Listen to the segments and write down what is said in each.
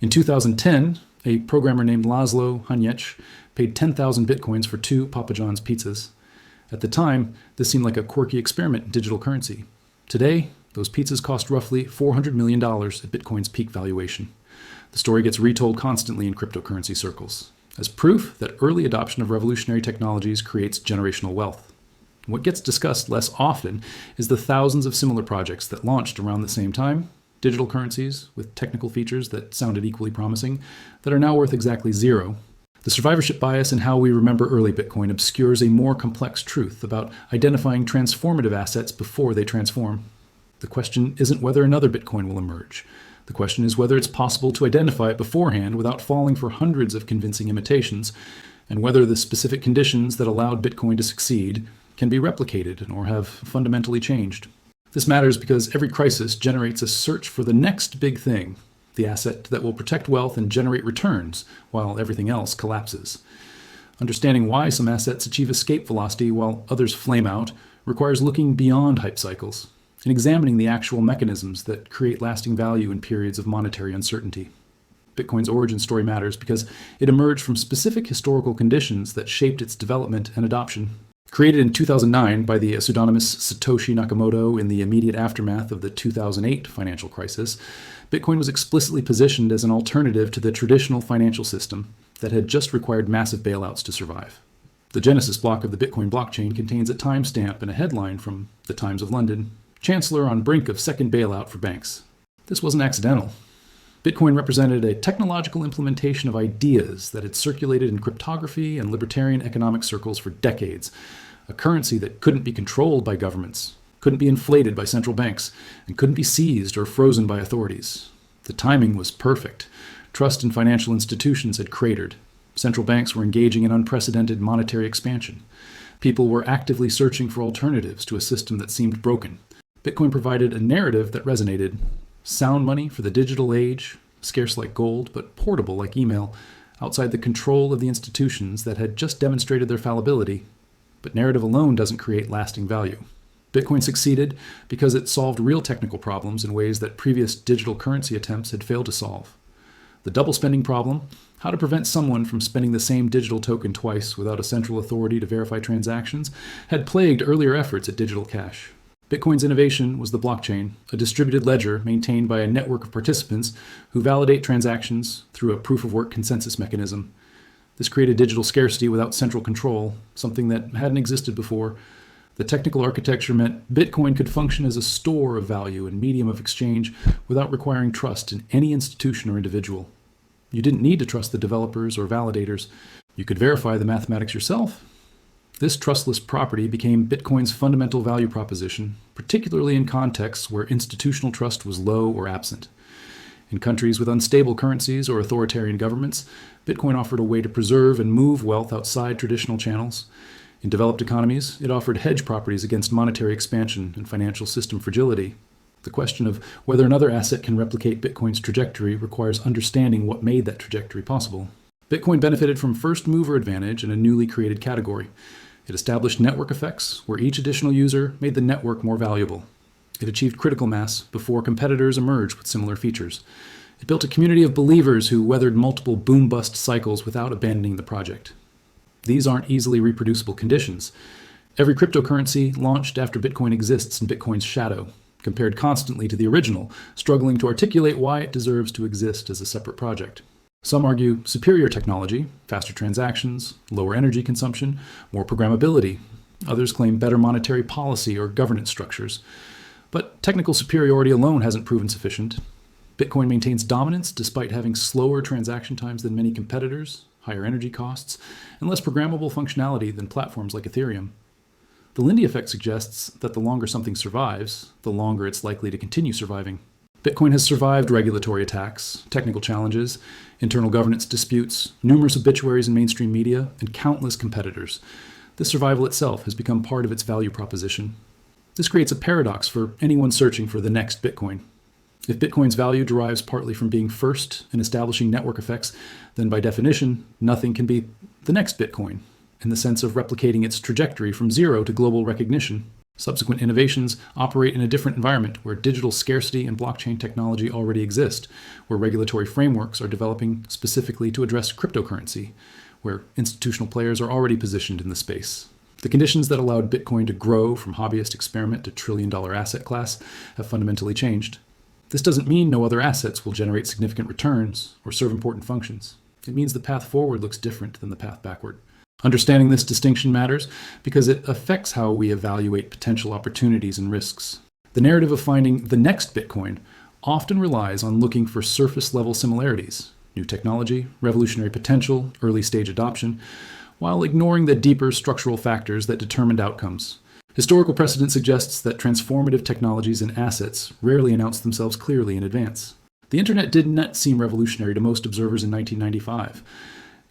In 2010, a programmer named Laszlo Hanyecz paid 10,000 bitcoins for 2 Papa John's pizzas. At the time, this seemed like a quirky experiment in digital currency. Today, those pizzas cost roughly $400 million at Bitcoin's peak valuation. The story gets retold constantly in cryptocurrency circles, as proof that early adoption of revolutionary technologies creates generational wealth. What gets discussed less often is the thousands of similar projects that launched around the same time, digital currencies with technical features that sounded equally promising, that are now worth exactly zero. The survivorship bias in how we remember early Bitcoin obscures a more complex truth about identifying transformative assets before they transform. The question isn't whether another Bitcoin will emerge. The question is whether it's possible to identify it beforehand without falling for hundreds of convincing imitations, and whether the specific conditions that allowed Bitcoin to succeed can be replicated or have fundamentally changed. This matters because every crisis generates a search for the next big thing, the asset that will protect wealth and generate returns while everything else collapses. Understanding why some assets achieve escape velocity while others flame out requires looking beyond hype cycles and examining the actual mechanisms that create lasting value in periods of monetary uncertainty. Bitcoin's origin story matters because it emerged from specific historical conditions that shaped its development and adoption. Created in 2009 by the pseudonymous Satoshi Nakamoto in the immediate aftermath of the 2008 financial crisis, Bitcoin was explicitly positioned as an alternative to the traditional financial system that had just required massive bailouts to survive. The Genesis block of the Bitcoin blockchain contains a timestamp and a headline from the Times of London: Chancellor on brink of second bailout for banks. This wasn't accidental. Bitcoin represented a technological implementation of ideas that had circulated in cryptography and libertarian economic circles for decades, a currency that couldn't be controlled by governments, couldn't be inflated by central banks, and couldn't be seized or frozen by authorities. The timing was perfect. Trust in financial institutions had cratered. Central banks were engaging in unprecedented monetary expansion. People were actively searching for alternatives to a system that seemed broken. Bitcoin provided a narrative that resonated. Sound money for the digital age, scarce like gold, but portable like email, outside the control of the institutions that had just demonstrated their fallibility. But narrative alone doesn't create lasting value. Bitcoin succeeded because it solved real technical problems in ways that previous digital currency attempts had failed to solve. The double spending problem, how to prevent someone from spending the same digital token twice without a central authority to verify transactions, had plagued earlier efforts at digital cash. Bitcoin's innovation was the blockchain, a distributed ledger maintained by a network of participants who validate transactions through a proof-of-work consensus mechanism. This created digital scarcity without central control, something that hadn't existed before. The technical architecture meant Bitcoin could function as a store of value and medium of exchange without requiring trust in any institution or individual. You didn't need to trust the developers or validators. You could verify the mathematics yourself. This trustless property became Bitcoin's fundamental value proposition, particularly in contexts where institutional trust was low or absent. In countries with unstable currencies or authoritarian governments, Bitcoin offered a way to preserve and move wealth outside traditional channels. In developed economies, it offered hedge properties against monetary expansion and financial system fragility. The question of whether another asset can replicate Bitcoin's trajectory requires understanding what made that trajectory possible. Bitcoin benefited from first-mover advantage in a newly created category. It established network effects, where each additional user made the network more valuable. It achieved critical mass before competitors emerged with similar features. It built a community of believers who weathered multiple boom-bust cycles without abandoning the project. These aren't easily reproducible conditions. Every cryptocurrency launched after Bitcoin exists in Bitcoin's shadow, compared constantly to the original, struggling to articulate why it deserves to exist as a separate project. Some argue superior technology, faster transactions, lower energy consumption, more programmability. Others claim better monetary policy or governance structures. But technical superiority alone hasn't proven sufficient. Bitcoin maintains dominance despite having slower transaction times than many competitors, higher energy costs, and less programmable functionality than platforms like Ethereum. The Lindy Effect suggests that the longer something survives, the longer it's likely to continue surviving. Bitcoin has survived regulatory attacks, technical challenges, internal governance disputes, numerous obituaries in mainstream media, and countless competitors. This survival itself has become part of its value proposition. This creates a paradox for anyone searching for the next Bitcoin. If Bitcoin's value derives partly from being first in establishing network effects, then by definition, nothing can be the next Bitcoin, in the sense of replicating its trajectory from zero to global recognition. Subsequent innovations operate in a different environment where digital scarcity and blockchain technology already exist, where regulatory frameworks are developing specifically to address cryptocurrency, where institutional players are already positioned in the space. The conditions that allowed Bitcoin to grow from hobbyist experiment to trillion-dollar asset class have fundamentally changed. This doesn't mean no other assets will generate significant returns or serve important functions. It means the path forward looks different than the path backward. Understanding this distinction matters because it affects how we evaluate potential opportunities and risks. The narrative of finding the next Bitcoin often relies on looking for surface-level similarities, new technology, revolutionary potential, early-stage adoption, while ignoring the deeper structural factors that determined outcomes. Historical precedent suggests that transformative technologies and assets rarely announce themselves clearly in advance. The internet did not seem revolutionary to most observers in 1995.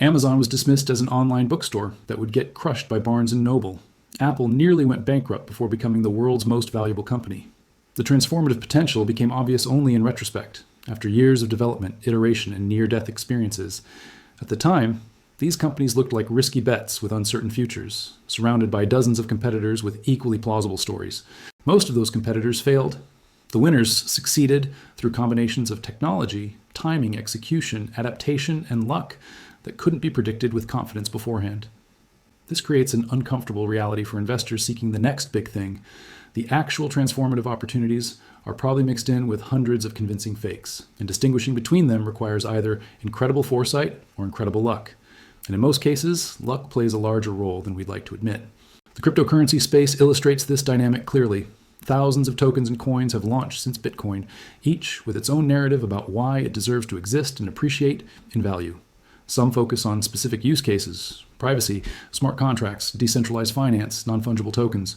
Amazon was dismissed as an online bookstore that would get crushed by Barnes & Noble. Apple nearly went bankrupt before becoming the world's most valuable company. The transformative potential became obvious only in retrospect, after years of development, iteration, and near-death experiences. At the time, these companies looked like risky bets with uncertain futures, surrounded by dozens of competitors with equally plausible stories. Most of those competitors failed. The winners succeeded through combinations of technology, timing, execution, adaptation, and luck that couldn't be predicted with confidence beforehand. This creates an uncomfortable reality for investors seeking the next big thing. The actual transformative opportunities are probably mixed in with hundreds of convincing fakes, and distinguishing between them requires either incredible foresight or incredible luck. And in most cases, luck plays a larger role than we'd like to admit. The cryptocurrency space illustrates this dynamic clearly. Thousands of tokens and coins have launched since Bitcoin, each with its own narrative about why it deserves to exist and appreciate in value. Some focus on specific use cases, privacy, smart contracts, decentralized finance, non-fungible tokens.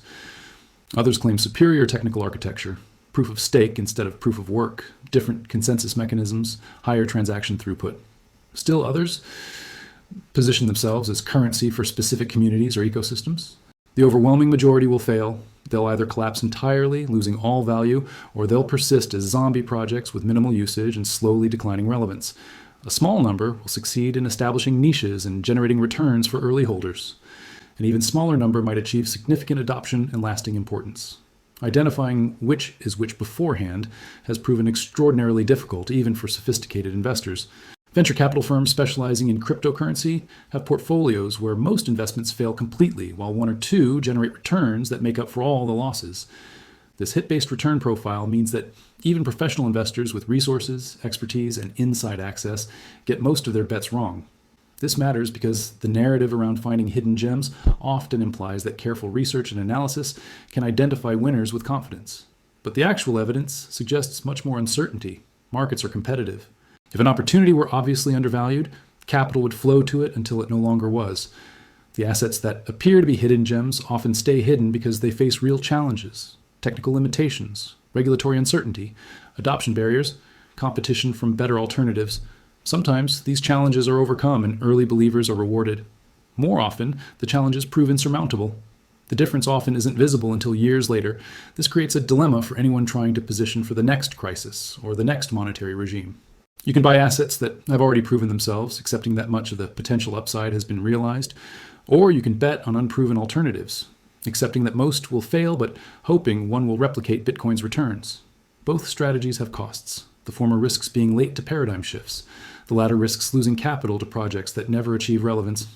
Others claim superior technical architecture, proof of stake instead of proof of work, different consensus mechanisms, higher transaction throughput. Still others position themselves as currency for specific communities or ecosystems. The overwhelming majority will fail. They'll either collapse entirely, losing all value, or they'll persist as zombie projects with minimal usage and slowly declining relevance. A small number will succeed in establishing niches and generating returns for early holders. An even smaller number might achieve significant adoption and lasting importance. Identifying which is which beforehand has proven extraordinarily difficult, even for sophisticated investors. Venture capital firms specializing in cryptocurrency have portfolios where most investments fail completely, while one or two generate returns that make up for all the losses. This hit-based return profile means that even professional investors with resources, expertise, and inside access get most of their bets wrong. This matters because the narrative around finding hidden gems often implies that careful research and analysis can identify winners with confidence. But the actual evidence suggests much more uncertainty. Markets are competitive. If an opportunity were obviously undervalued, capital would flow to it until it no longer was. The assets that appear to be hidden gems often stay hidden because they face real challenges. Technical limitations, regulatory uncertainty, adoption barriers, competition from better alternatives. Sometimes these challenges are overcome and early believers are rewarded. More often, the challenges prove insurmountable. The difference often isn't visible until years later. This creates a dilemma for anyone trying to position for the next crisis or the next monetary regime. You can buy assets that have already proven themselves, accepting that much of the potential upside has been realized, or you can bet on unproven alternatives, accepting that most will fail, but hoping one will replicate Bitcoin's returns. Both strategies have costs. The former risks being late to paradigm shifts. The latter risks losing capital to projects that never achieve relevance.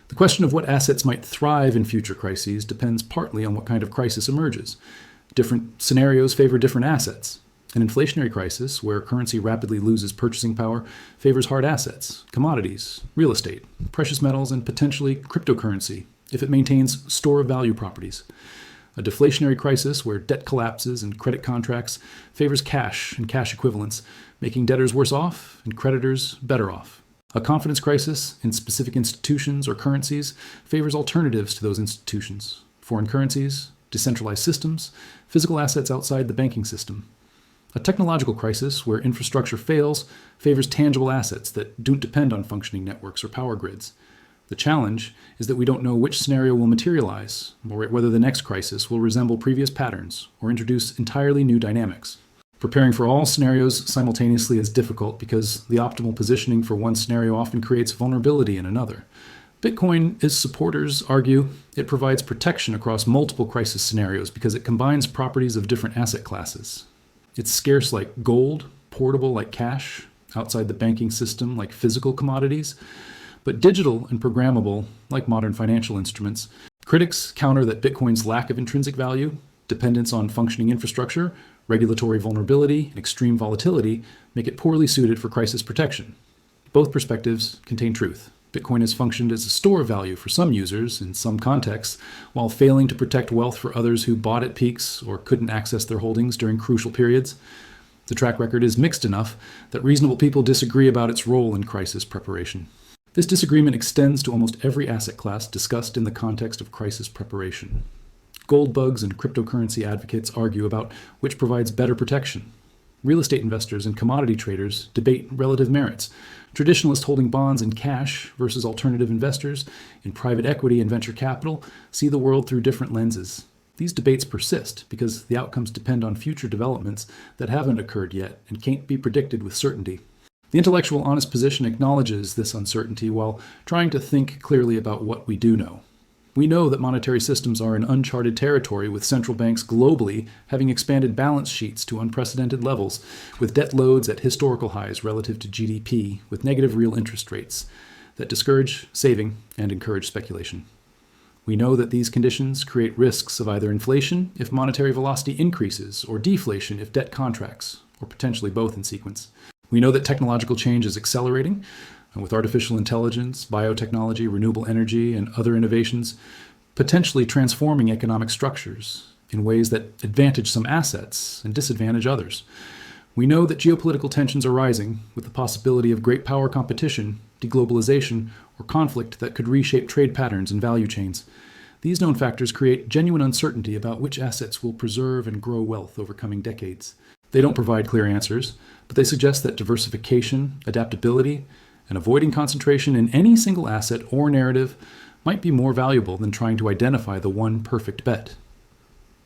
The question of what assets might thrive in future crises depends partly on what kind of crisis emerges. Different scenarios favor different assets. An inflationary crisis, where currency rapidly loses purchasing power, favors hard assets, commodities, real estate, precious metals, and potentially cryptocurrency, if it maintains store of value properties. A deflationary crisis where debt collapses and credit contracts favors cash and cash equivalents, making debtors worse off and creditors better off. A confidence crisis in specific institutions or currencies favors alternatives to those institutions: foreign currencies, decentralized systems, physical assets outside the banking system. A technological crisis where infrastructure fails favors tangible assets that don't depend on functioning networks or power grids. The challenge is that we don't know which scenario will materialize, or whether the next crisis will resemble previous patterns or introduce entirely new dynamics. Preparing for all scenarios simultaneously is difficult because the optimal positioning for one scenario often creates vulnerability in another. Bitcoin, its supporters argue, it provides protection across multiple crisis scenarios because it combines properties of different asset classes. It's scarce like gold, portable like cash, outside the banking system like physical commodities, but digital and programmable like modern financial instruments. Critics counter that Bitcoin's lack of intrinsic value, dependence on functioning infrastructure, regulatory vulnerability, and extreme volatility make it poorly suited for crisis protection. Both perspectives contain truth. Bitcoin has functioned as a store of value for some users in some contexts, while failing to protect wealth for others who bought at peaks or couldn't access their holdings during crucial periods. The track record is mixed enough that reasonable people disagree about its role in crisis preparation. This disagreement extends to almost every asset class discussed in the context of crisis preparation. Gold bugs and cryptocurrency advocates argue about which provides better protection. Real estate investors and commodity traders debate relative merits. Traditionalists holding bonds in cash versus alternative investors in private equity and venture capital see the world through different lenses. These debates persist because the outcomes depend on future developments that haven't occurred yet and can't be predicted with certainty. The intellectual honest position acknowledges this uncertainty while trying to think clearly about what we do know. We know that monetary systems are in uncharted territory, with central banks globally having expanded balance sheets to unprecedented levels, with debt loads at historical highs relative to GDP, with negative real interest rates that discourage saving and encourage speculation. We know that these conditions create risks of either inflation if monetary velocity increases, or deflation if debt contracts, or potentially both in sequence. We know that technological change is accelerating, and with artificial intelligence, biotechnology, renewable energy, and other innovations potentially transforming economic structures in ways that advantage some assets and disadvantage others. We know that geopolitical tensions are rising, with the possibility of great power competition, deglobalization, or conflict that could reshape trade patterns and value chains. These known factors create genuine uncertainty about which assets will preserve and grow wealth over coming decades. They don't provide clear answers, but they suggest that diversification, adaptability, and avoiding concentration in any single asset or narrative might be more valuable than trying to identify the one perfect bet.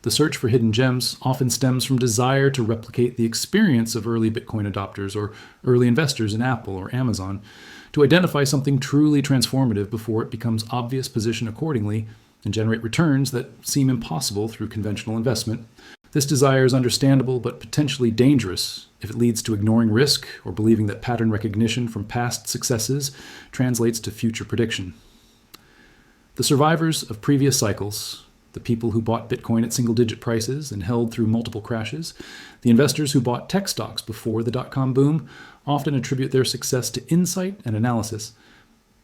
The search for hidden gems often stems from desire to replicate the experience of early Bitcoin adopters or early investors in Apple or Amazon, to identify something truly transformative before it becomes obvious, position accordingly, and generate returns that seem impossible through conventional investment. This desire is understandable but potentially dangerous if it leads to ignoring risk or believing that pattern recognition from past successes translates to future prediction. The survivors of previous cycles, the people who bought Bitcoin at single-digit prices and held through multiple crashes, the investors who bought tech stocks before the dot-com boom, often attribute their success to insight and analysis.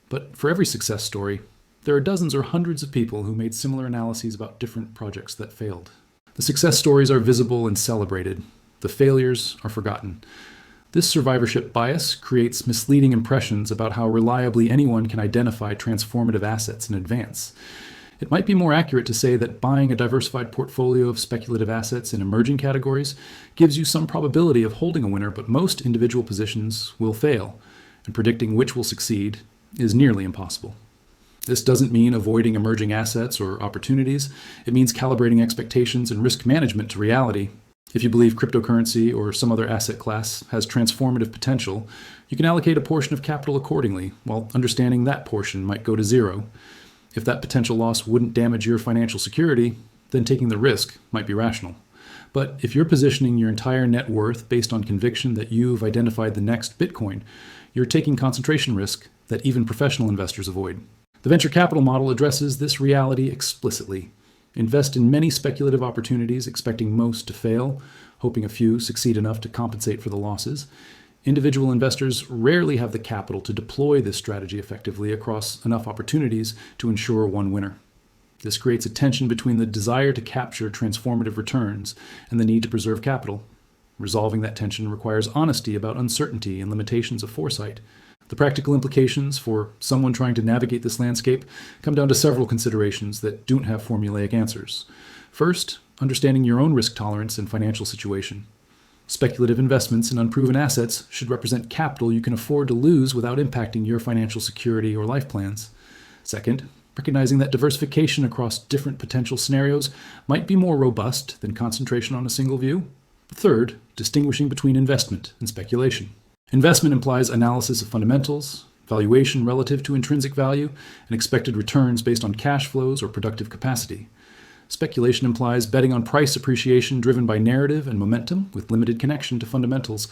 But for every success story, there are dozens or hundreds of people who made similar analyses about different projects that failed. The success stories are visible and celebrated. The failures are forgotten. This survivorship bias creates misleading impressions about how reliably anyone can identify transformative assets in advance. It might be more accurate to say that buying a diversified portfolio of speculative assets in emerging categories gives you some probability of holding a winner, but most individual positions will fail, and predicting which will succeed is nearly impossible. This doesn't mean avoiding emerging assets or opportunities. It means calibrating expectations and risk management to reality. If you believe cryptocurrency or some other asset class has transformative potential, you can allocate a portion of capital accordingly, while understanding that portion might go to zero. If that potential loss wouldn't damage your financial security, then taking the risk might be rational. But if you're positioning your entire net worth based on conviction that you've identified the next Bitcoin, you're taking concentration risk that even professional investors avoid. The venture capital model addresses this reality explicitly. Invest in many speculative opportunities, expecting most to fail, hoping a few succeed enough to compensate for the losses. Individual investors rarely have the capital to deploy this strategy effectively across enough opportunities to ensure one winner. This creates a tension between the desire to capture transformative returns and the need to preserve capital. Resolving that tension requires honesty about uncertainty and limitations of foresight. The practical implications for someone trying to navigate this landscape come down to several considerations that don't have formulaic answers. First, understanding your own risk tolerance and financial situation. Speculative investments in unproven assets should represent capital you can afford to lose without impacting your financial security or life plans. Second, recognizing that diversification across different potential scenarios might be more robust than concentration on a single view. Third, distinguishing between investment and speculation. Investment implies analysis of fundamentals, valuation relative to intrinsic value, and expected returns based on cash flows or productive capacity. Speculation implies betting on price appreciation driven by narrative and momentum with limited connection to fundamentals.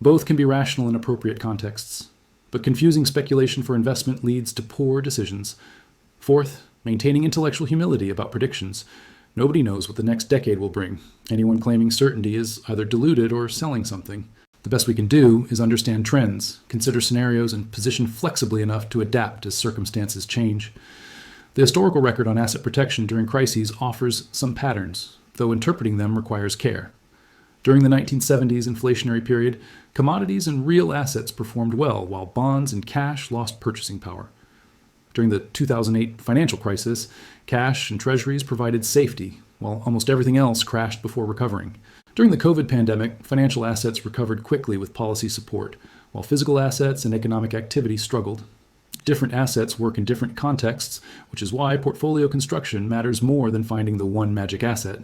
Both can be rational in appropriate contexts, but confusing speculation for investment leads to poor decisions. Fourth, maintaining intellectual humility about predictions. Nobody knows what the next decade will bring. Anyone claiming certainty is either deluded or selling something. The best we can do is understand trends, consider scenarios, and position flexibly enough to adapt as circumstances change. The historical record on asset protection during crises offers some patterns, though interpreting them requires care. During the 1970s inflationary period, commodities and real assets performed well, while bonds and cash lost purchasing power. During the 2008 financial crisis, cash and treasuries provided safety, while almost everything else crashed before recovering. During the COVID pandemic, financial assets recovered quickly with policy support, while physical assets and economic activity struggled. Different assets work in different contexts, which is why portfolio construction matters more than finding the one magic asset.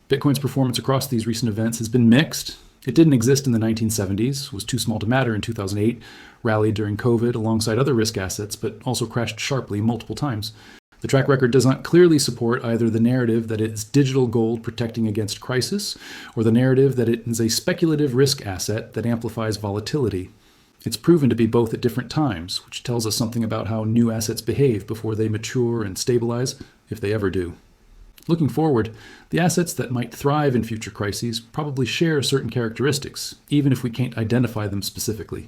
Bitcoin's performance across these recent events has been mixed. It didn't exist in the 1970s, was too small to matter in 2008, rallied during COVID alongside other risk assets, but also crashed sharply multiple times. The track record does not clearly support either the narrative that it's digital gold protecting against crisis, or the narrative that it is a speculative risk asset that amplifies volatility. It's proven to be both at different times, which tells us something about how new assets behave before they mature and stabilize, if they ever do. Looking forward, the assets that might thrive in future crises probably share certain characteristics, even if we can't identify them specifically.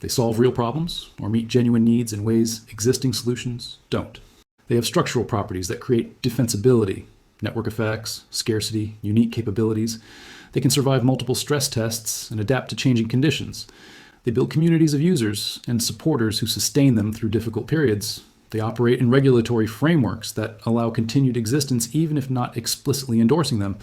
They solve real problems or meet genuine needs in ways existing solutions don't. They have structural properties that create defensibility, network effects, scarcity, unique capabilities. They can survive multiple stress tests and adapt to changing conditions. They build communities of users and supporters who sustain them through difficult periods. They operate in regulatory frameworks that allow continued existence even if not explicitly endorsing them.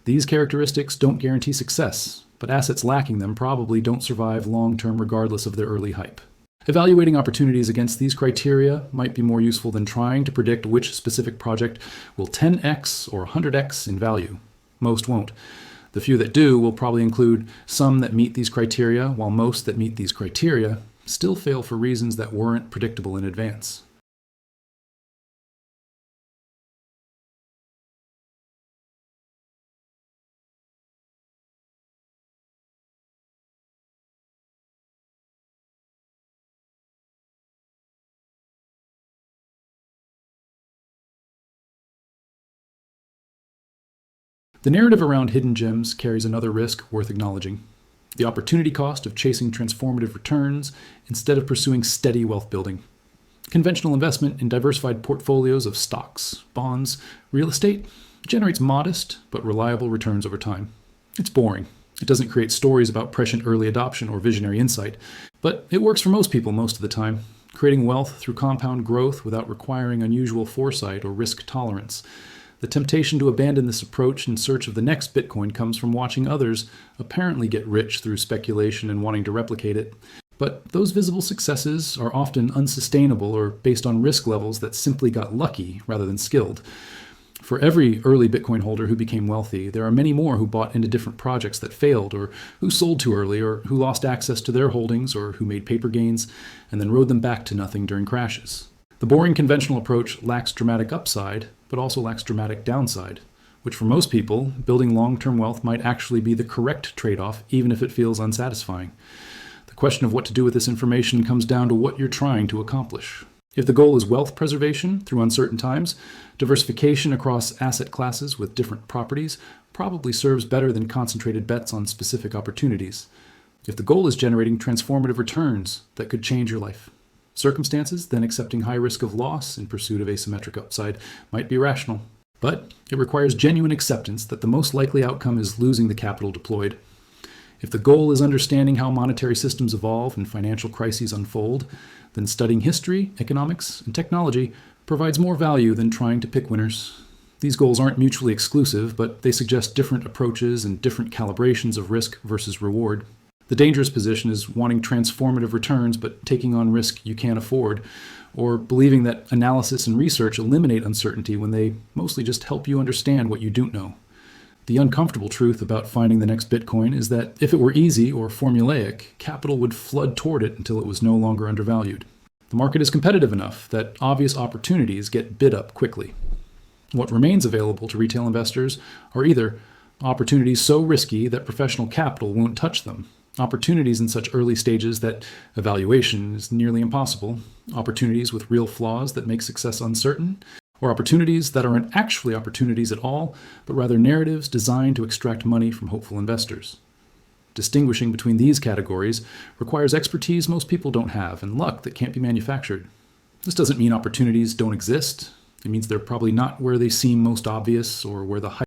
These characteristics don't guarantee success, but assets lacking them probably don't survive long-term regardless of their early hype. Evaluating opportunities against these criteria might be more useful than trying to predict which specific project will 10x or 100x in value. Most won't. The few that do will probably include some that meet these criteria, while most that meet these criteria still fail for reasons that weren't predictable in advance. The narrative around hidden gems carries another risk worth acknowledging: the opportunity cost of chasing transformative returns instead of pursuing steady wealth building. Conventional investment in diversified portfolios of stocks, bonds, real estate generates modest but reliable returns over time. It's boring. It doesn't create stories about prescient early adoption or visionary insight, but it works for most people most of the time, creating wealth through compound growth without requiring unusual foresight or risk tolerance. The temptation to abandon this approach in search of the next Bitcoin comes from watching others apparently get rich through speculation and wanting to replicate it. But those visible successes are often unsustainable or based on risk levels that simply got lucky rather than skilled. For every early Bitcoin holder who became wealthy, there are many more who bought into different projects that failed, or who sold too early, or who lost access to their holdings, or who made paper gains and then rode them back to nothing during crashes. The boring conventional approach lacks dramatic upside, but also lacks dramatic downside, which for most people, building long-term wealth might actually be the correct trade-off, even if it feels unsatisfying. The question of what to do with this information comes down to what you're trying to accomplish. If the goal is wealth preservation through uncertain times, diversification across asset classes with different properties probably serves better than concentrated bets on specific opportunities. If the goal is generating transformative returns that could change your life, circumstances, then accepting high risk of loss in pursuit of asymmetric upside might be rational. But it requires genuine acceptance that the most likely outcome is losing the capital deployed. If the goal is understanding how monetary systems evolve and financial crises unfold, then studying history, economics, and technology provides more value than trying to pick winners. These goals aren't mutually exclusive, but they suggest different approaches and different calibrations of risk versus reward. The dangerous position is wanting transformative returns but taking on risk you can't afford, or believing that analysis and research eliminate uncertainty when they mostly just help you understand what you don't know. The uncomfortable truth about finding the next Bitcoin is that if it were easy or formulaic, capital would flood toward it until it was no longer undervalued. The market is competitive enough that obvious opportunities get bid up quickly. What remains available to retail investors are either opportunities so risky that professional capital won't touch them, opportunities in such early stages that evaluation is nearly impossible, opportunities with real flaws that make success uncertain, or opportunities that aren't actually opportunities at all, but rather narratives designed to extract money from hopeful investors. Distinguishing between these categories requires expertise most people don't have and luck that can't be manufactured. This doesn't mean opportunities don't exist. It means they're probably not where they seem most obvious or where the hype